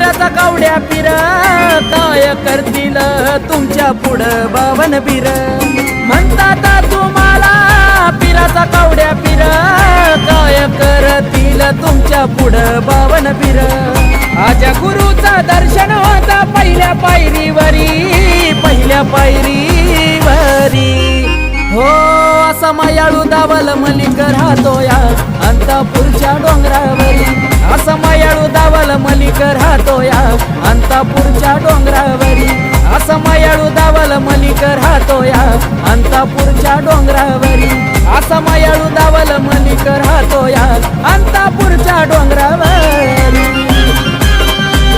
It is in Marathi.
पिराचा कावड्या पिर काय करतील तुमच्या पुढं बावन पीर म्हणतात तुम्हाला पिराचा कावड्या पिर काय करतील तुमच्या पुढं बावन पीर आजा गुरुचा दर्शन होता पहिल्या पायरीवरी हो असा मायाळू दावल मलिक राहतो या अंतापूरच्या डोंगरावरी असा मायाळू दावल मलिक राहतो या अंतापूरच्या डोंगरावरी असा मायाळू दावल मलिक राहतो या अंतापूरच्या डोंगरावरी असा मायाळू दावल मलिक राहतो या अंतापूरच्या डोंगरावरी